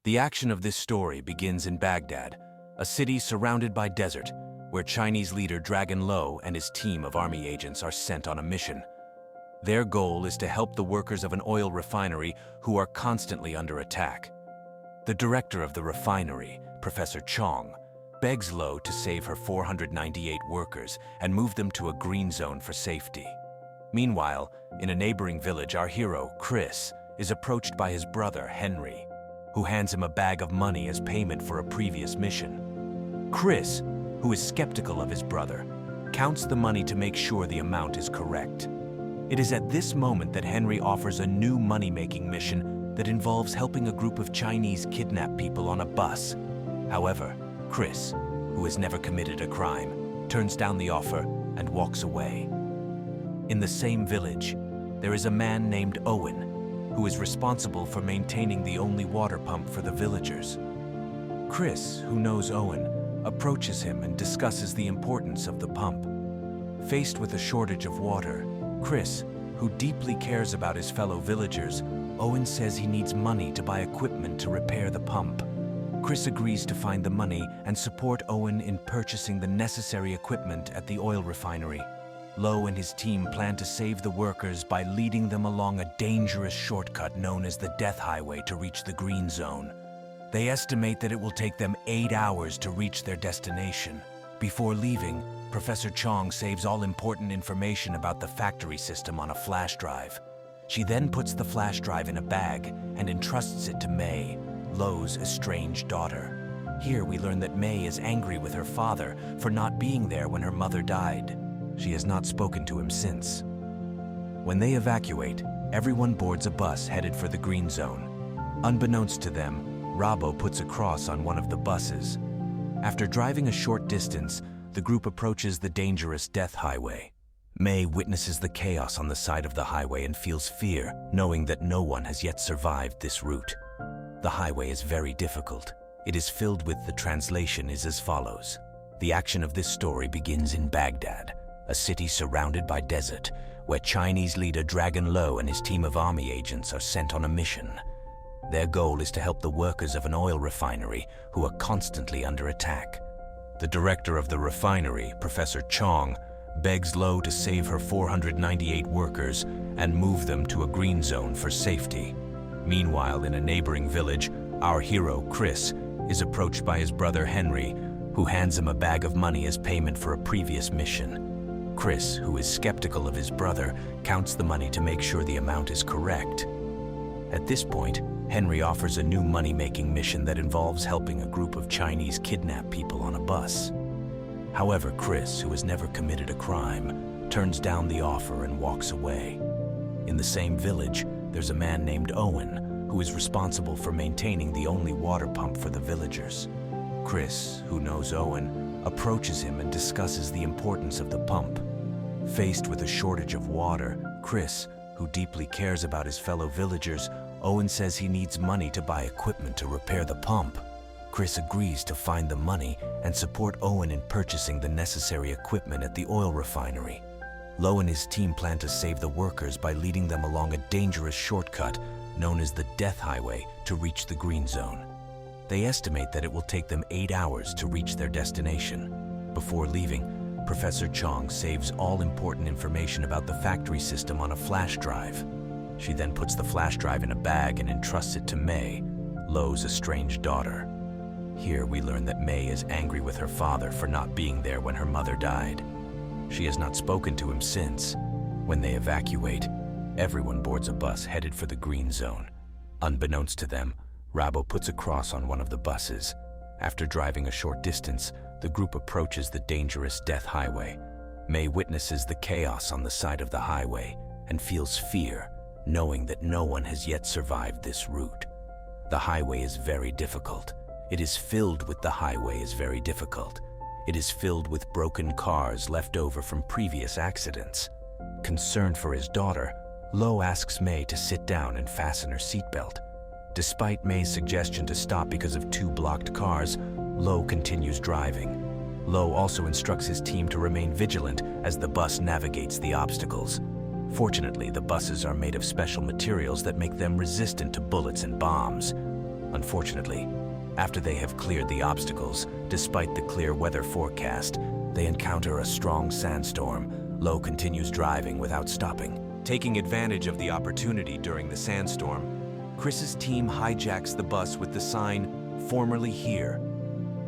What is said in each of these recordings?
The action of this story begins in Baghdad, a city surrounded by desert, where Chinese leader Dragon Lowe and his team of army agents are sent on a mission. Their goal is to help the workers of an oil refinery who are constantly under attack. The director of the refinery, Professor Chong, begs Lowe to save her 498 workers and move them to a green zone for safety. Meanwhile, in a neighboring village, our hero, Chris, is approached by his brother, Henry, who hands him a bag of money as payment for a previous mission. Chris, who is skeptical of his brother, counts the money to make sure the amount is correct. It is at this moment that Henry offers a new money-making mission that involves helping a group of Chinese kidnap people on a bus. However, Chris, who has never committed a crime, turns down the offer and walks away. In the same village, there is a man named Owen, who is responsible for maintaining the only water pump for the villagers. Chris, who knows Owen, approaches him and discusses the importance of the pump. Faced with a shortage of water, Chris, who deeply cares about his fellow villagers, Owen says he needs money to buy equipment to repair the pump. Chris agrees to find the money and support Owen in purchasing the necessary equipment at the oil refinery. Lowe and his team plan to save the workers by leading them along a dangerous shortcut known as the Death Highway to reach the green zone. They estimate that it will take them 8 hours to reach their destination. Before leaving, Professor Chong saves all important information about the factory system on a flash drive. She then puts the flash drive in a bag and entrusts it to May, Lowe's estranged daughter. Here we learn that May is angry with her father for not being there when her mother died. She has not spoken to him since. When they evacuate, everyone boards a bus headed for the green zone. Unbeknownst to them, Rabo puts a cross on one of the buses. After driving a short distance, the group approaches the dangerous Death Highway. May witnesses the chaos on the side of the highway and feels fear, knowing that no one has yet survived this route. The highway is very difficult. It is filled with the translation is as follows. The action of this story begins in Baghdad, a city surrounded by desert, where Chinese leader Dragon Lowe and his team of army agents are sent on a mission. Their goal is to help the workers of an oil refinery who are constantly under attack. The director of the refinery, Professor Chong, begs Lowe to save her 498 workers and move them to a green zone for safety. Meanwhile, in a neighboring village, our hero, Chris, is approached by his brother Henry, who hands him a bag of money as payment for a previous mission. Chris, who is skeptical of his brother, counts the money to make sure the amount is correct. At this point, Henry offers a new money-making mission that involves helping a group of Chinese kidnap people on a bus. However, Chris, who has never committed a crime, turns down the offer and walks away. In the same village, there's a man named Owen, who is responsible for maintaining the only water pump for the villagers. Chris, who knows Owen, approaches him and discusses the importance of the pump. Faced with a shortage of water, Chris, who deeply cares about his fellow villagers, Owen says he needs money to buy equipment to repair the pump. Chris agrees to find the money and support Owen in purchasing the necessary equipment at the oil refinery. Lowe and his team plan to save the workers by leading them along a dangerous shortcut known as the Death Highway to reach the green zone. They estimate that it will take them 8 hours to reach their destination. Before leaving, Professor Chong saves all important information about the factory system on a flash drive. She then puts the flash drive in a bag and entrusts it to May, Lowe's estranged daughter. Here we learn that May is angry with her father for not being there when her mother died. She has not spoken to him since. When they evacuate, everyone boards a bus headed for the green zone. Unbeknownst to them, Rabo puts a cross on one of the buses. After driving a short distance, the group approaches the dangerous Death Highway. May witnesses the chaos on the side of the highway and feels fear, knowing that no one has yet survived this route. The highway is very difficult. It is filled with broken cars left over from previous accidents. Concerned for his daughter, Lowe asks May to sit down and fasten her seatbelt. Despite May's suggestion to stop because of 2 blocked cars, Lowe continues driving. Lowe also instructs his team to remain vigilant as the bus navigates the obstacles. Fortunately, the buses are made of special materials that make them resistant to bullets and bombs. Unfortunately, after they have cleared the obstacles, despite the clear weather forecast, they encounter a strong sandstorm. Lowe continues driving without stopping. Taking advantage of the opportunity during the sandstorm, Chris's team hijacks the bus with the sign, "Formerly here."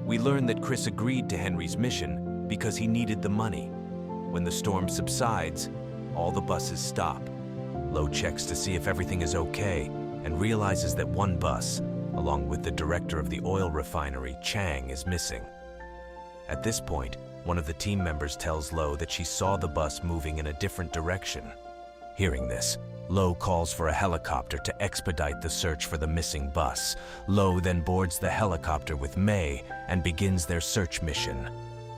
We learn that Chris agreed to Henry's mission because he needed the money. When the storm subsides, all the buses stop. Lowe checks to see if everything is okay and realizes that one bus, along with the director of the oil refinery, Chong, is missing. At this point, one of the team members tells Lowe that she saw the bus moving in a different direction. Hearing this, Lowe calls for a helicopter to expedite the search for the missing bus. Lowe then boards the helicopter with May and begins their search mission.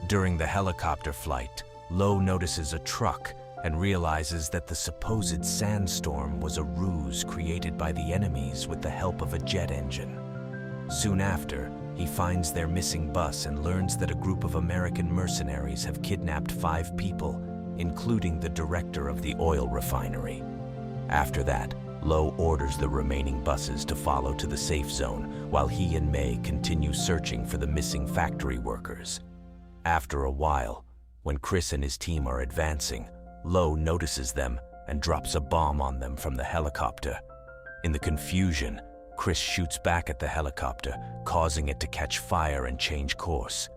During the helicopter flight, Lowe notices a truck and realizes that the supposed sandstorm was a ruse created by the enemies with the help of a jet engine. Soon after, he finds their missing bus and learns that a group of American mercenaries have kidnapped 5 people, including the director of the oil refinery. After that, Lowe orders the remaining buses to follow to the safe zone while he and May continue searching for the missing factory workers. After a while, when Chris and his team are advancing, Lowe notices them and drops a bomb on them from the helicopter. In the confusion, Chris shoots back at the helicopter, causing it to catch fire and change course.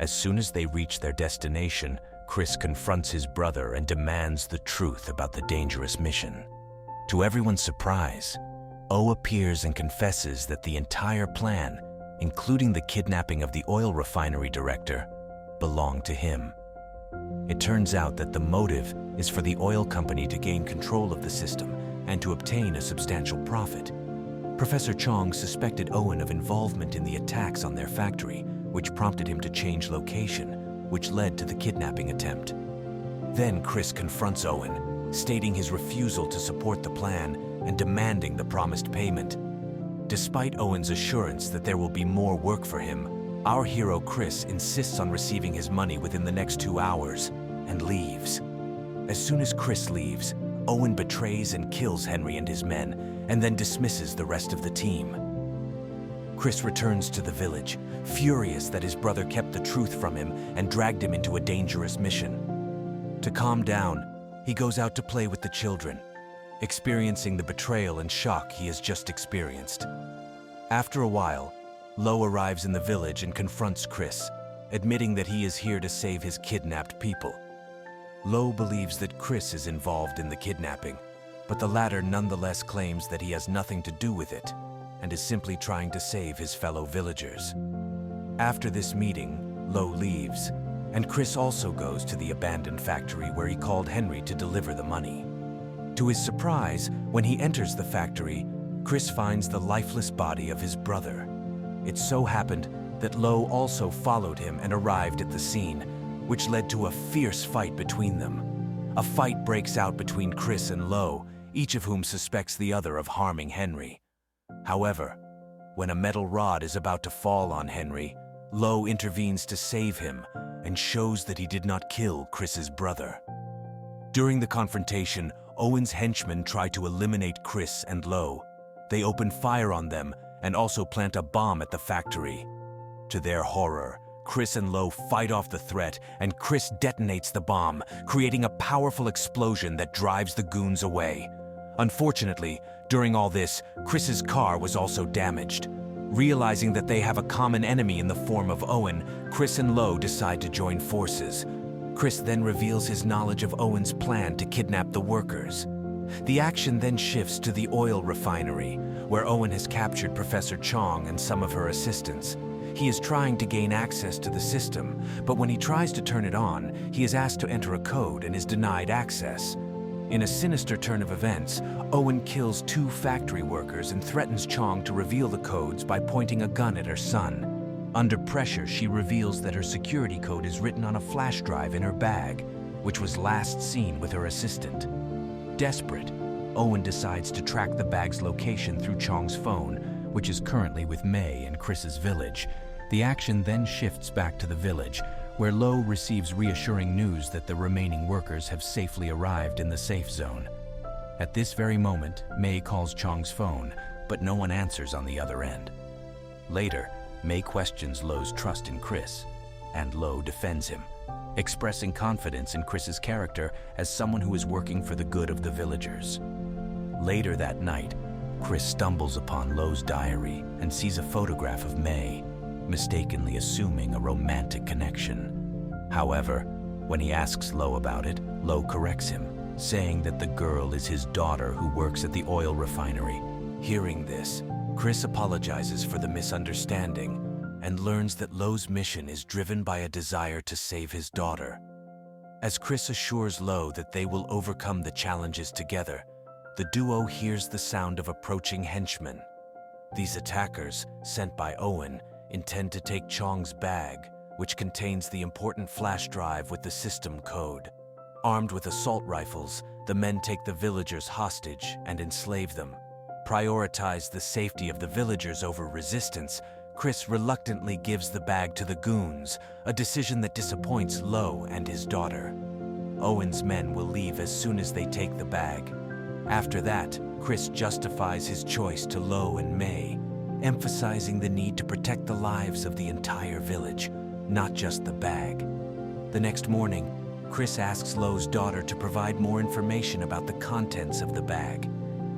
As soon as they reach their destination, Chris confronts his brother and demands the truth about the dangerous mission. To everyone's surprise, Owen appears and confesses that the entire plan, including the kidnapping of the oil refinery director, belonged to him. It turns out that the motive is for the oil company to gain control of the system and to obtain a substantial profit. Professor Chong suspected Owen of involvement in the attacks on their factory, which prompted him to change location, which led to the kidnapping attempt. Then Chris confronts Owen, stating his refusal to support the plan and demanding the promised payment. Despite Owen's assurance that there will be more work for him, our hero Chris insists on receiving his money within the next 2 hours and leaves. As soon as Chris leaves, Owen betrays and kills Henry and his men, and then dismisses the rest of the team. Chris returns to the village, furious that his brother kept the truth from him and dragged him into a dangerous mission. To calm down, he goes out to play with the children, experiencing the betrayal and shock he has just experienced. After a while, Lowe arrives in the village and confronts Chris, admitting that he is here to save his kidnapped people. Lowe believes that Chris is involved in the kidnapping, but the latter nonetheless claims that he has nothing to do with it and is simply trying to save his fellow villagers. After this meeting, Lowe leaves, and Chris also goes to the abandoned factory where he called Henry to deliver the money. To his surprise, when he enters the factory, Chris finds the lifeless body of his brother. It so happened that Lowe also followed him and arrived at the scene, which led to a fierce fight between them. A fight breaks out between Chris and Lowe, each of whom suspects the other of harming Henry. However, when a metal rod is about to fall on Henry, Lowe intervenes to save him and shows that he did not kill Chris's brother. During the confrontation, Owen's henchmen try to eliminate Chris and Lowe. They open fire on them and also plant a bomb at the factory. To their horror, Chris and Lowe fight off the threat, and Chris detonates the bomb, creating a powerful explosion that drives the goons away. Unfortunately, during all this, Chris's car was also damaged. Realizing that they have a common enemy in the form of Owen, Chris and Lowe decide to join forces. Chris then reveals his knowledge of Owen's plan to kidnap the workers. The action then shifts to the oil refinery, where Owen has captured Professor Chong and some of her assistants. He is trying to gain access to the system, but when he tries to turn it on, he is asked to enter a code and is denied access. In a sinister turn of events, Owen kills 2 factory workers and threatens Chong to reveal the codes by pointing a gun at her son. Under pressure, she reveals that her security code is written on a flash drive in her bag, which was last seen with her assistant. Desperate, Owen decides to track the bag's location through Chong's phone, which is currently with May in Chris's village. The action then shifts back to the village, where Lowe receives reassuring news that the remaining workers have safely arrived in the safe zone. At this very moment, May calls Chong's phone, but no one answers on the other end. Later, May questions Lowe's trust in Chris, and Lowe defends him, expressing confidence in Chris's character as someone who is working for the good of the villagers. Later that night, Chris stumbles upon Lowe's diary and sees a photograph of May, mistakenly assuming a romantic connection. However, when he asks Lowe about it, Lowe corrects him, saying that the girl is his daughter who works at the oil refinery. Hearing this, Chris apologizes for the misunderstanding and learns that Lowe's mission is driven by a desire to save his daughter. As Chris assures Lowe that they will overcome the challenges together, the duo hears the sound of approaching henchmen. These attackers, sent by Owen, intend to take Chong's bag, which contains the important flash drive with the system code. Armed with assault rifles, the men take the villagers hostage and enslave them. Prioritize the safety of the villagers over resistance, Chris reluctantly gives the bag to the goons, a decision that disappoints Lowe and his daughter. Owen's men will leave as soon as they take the bag. After that, Chris justifies his choice to Lowe and May, emphasizing the need to protect the lives of the entire village, not just the bag. The next morning, Chris asks Lowe's daughter to provide more information about the contents of the bag.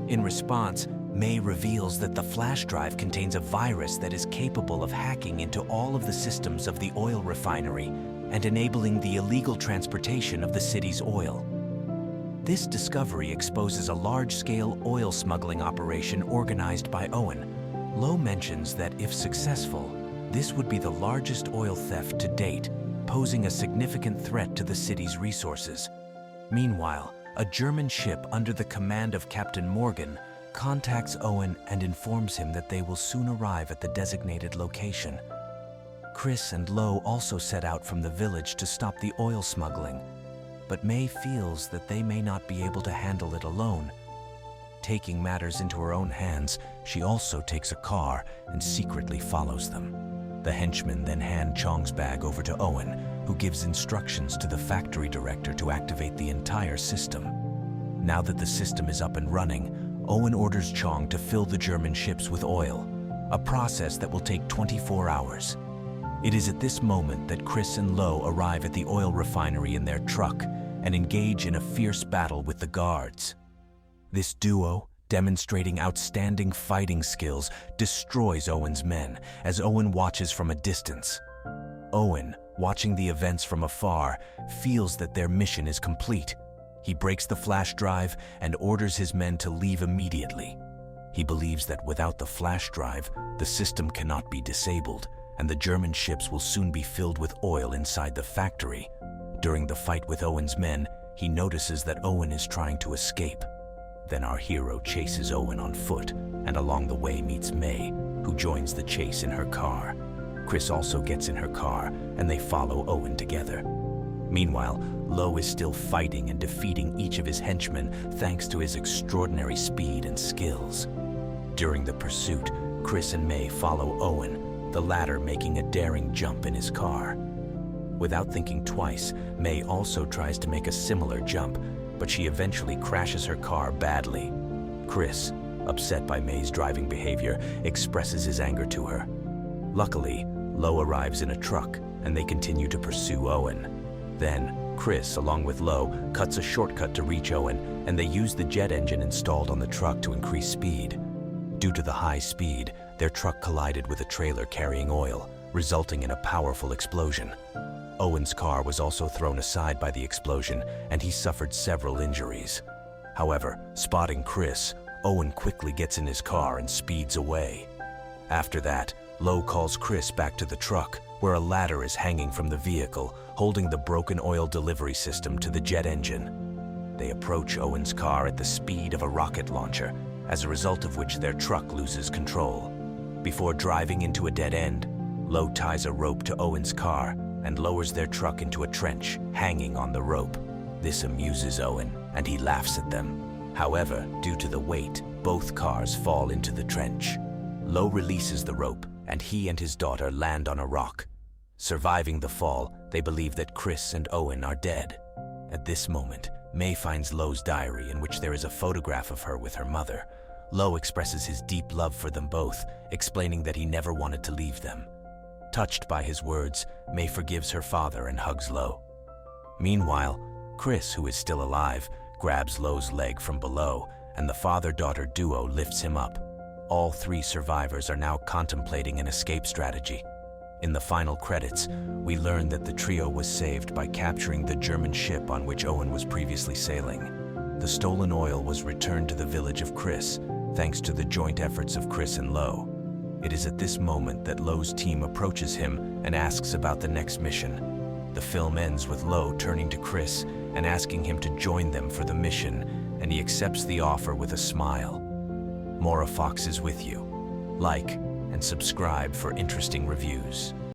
In response, May reveals that the flash drive contains a virus that is capable of hacking into all of the systems of the oil refinery and enabling the illegal transportation of the city's oil. This discovery exposes a large-scale oil smuggling operation organized by Owen. Lowe mentions that if successful, this would be the largest oil theft to date, posing a significant threat to the city's resources. Meanwhile, a German ship under the command of Captain Morgan contacts Owen and informs him that they will soon arrive at the designated location. Chris and Lowe also set out from the village to stop the oil smuggling, but May feels that they may not be able to handle it alone. Taking matters into her own hands, she also takes a car and secretly follows them. The henchmen then hand Chong's bag over to Owen, who gives instructions to the factory director to activate the entire system. Now that the system is up and running, Owen orders Chong to fill the German ships with oil, a process that will take 24 hours. It is at this moment that Chris and Lowe arrive at the oil refinery in their truck and engage in a fierce battle with the guards. This duo, demonstrating outstanding fighting skills, destroys Owen's men as Owen watches from a distance. Owen, watching the events from afar, feels that their mission is complete. He breaks the flash drive and orders his men to leave immediately. He believes that without the flash drive, the system cannot be disabled, and the German ships will soon be filled with oil inside the factory. During the fight with Owen's men, he notices that Owen is trying to escape. Then our hero chases Owen on foot, and along the way meets May, who joins the chase in her car. Chris also gets in her car, and they follow Owen together. Meanwhile, Lowe is still fighting and defeating each of his henchmen thanks to his extraordinary speed and skills. During the pursuit, Chris and May follow Owen, the latter making a daring jump in his car. Without thinking twice, May also tries to make a similar jump, but she eventually crashes her car badly. Chris, upset by May's driving behavior, expresses his anger to her. Luckily, Lowe arrives in a truck, and they continue to pursue Owen. Then, Chris, along with Lowe, cuts a shortcut to reach Owen, and they use the jet engine installed on the truck to increase speed. Due to the high speed, their truck collided with a trailer carrying oil, resulting in a powerful explosion. Owen's car was also thrown aside by the explosion, and he suffered several injuries. However, spotting Chris, Owen quickly gets in his car and speeds away. After that, Lowe calls Chris back to the truck, where a ladder is hanging from the vehicle, holding the broken oil delivery system to the jet engine. They approach Owen's car at the speed of a rocket launcher, as a result of which their truck loses control. Before driving into a dead end, Lowe ties a rope to Owen's car and lowers their truck into a trench, hanging on the rope. This amuses Owen, and he laughs at them. However, due to the weight, both cars fall into the trench. Lowe releases the rope, and he and his daughter land on a rock. Surviving the fall, they believe that Chris and Owen are dead. At this moment, May finds Lowe's diary in which there is a photograph of her with her mother. Lowe expresses his deep love for them both, explaining that he never wanted to leave them. Touched by his words, May forgives her father and hugs Lowe. Meanwhile, Chris, who is still alive, grabs Lowe's leg from below, and the father-daughter duo lifts him up. All three survivors are now contemplating an escape strategy. In the final credits, we learn that the trio was saved by capturing the German ship on which Owen was previously sailing. The stolen oil was returned to the village of Chris, thanks to the joint efforts of Chris and Lowe. It is at this moment that Lowe's team approaches him and asks about the next mission. The film ends with Lowe turning to Chris and asking him to join them for the mission, and he accepts the offer with a smile. Mora Fox is with you. Like and subscribe for interesting reviews.